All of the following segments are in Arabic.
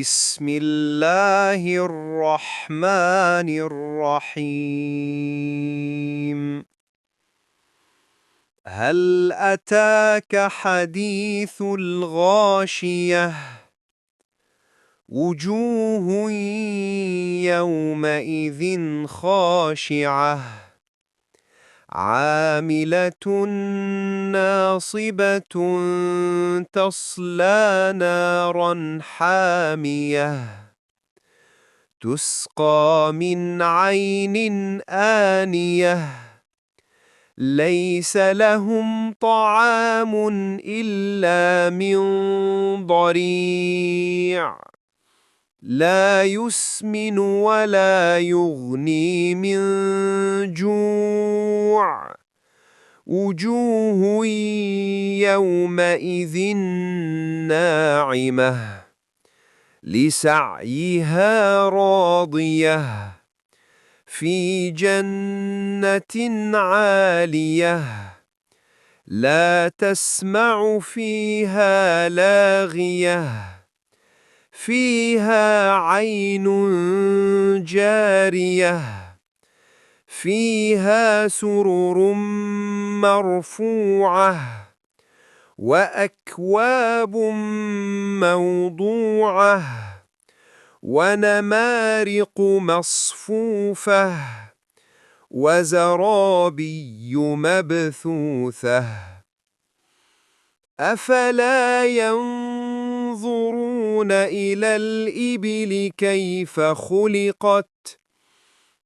بسم الله الرحمن الرحيم. هل أتاك حديث الغاشية؟ وجوه يومئذ خاشعة عاملة ناصبة تصلى نارا حامية تسقى من عين آنية ليس لهم طعام إلا من ضريع لا يسمن ولا يغني من جوع وجوه يومئذ ناعمة لسعيها راضية في جنة عالية لا تسمع فيها لاغية فيها عين جارية فيها سرر مرفوعة وأكواب موضوعة ونمارق مصفوفة وزرابي مبثوثة أفلا ينظرون إلى الإبل كيف خلقت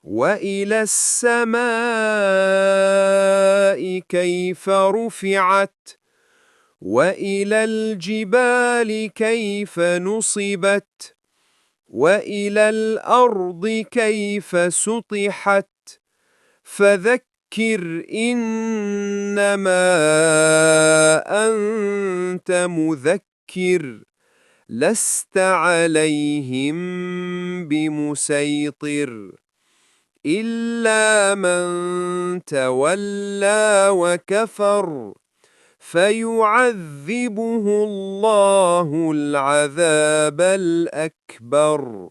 وإلى السماء كيف رفعت وإلى الجبال كيف نصبت وإلى الأرض كيف سطحت فذكر إنما أنت مذكر لست عليهم بمسيطر إلا من تولى وكفر فيعذبه الله العذاب الأكبر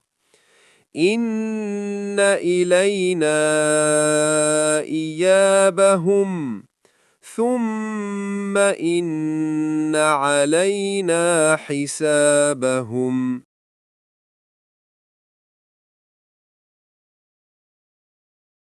إن إلينا إيابهم ثم إن علينا حسابهم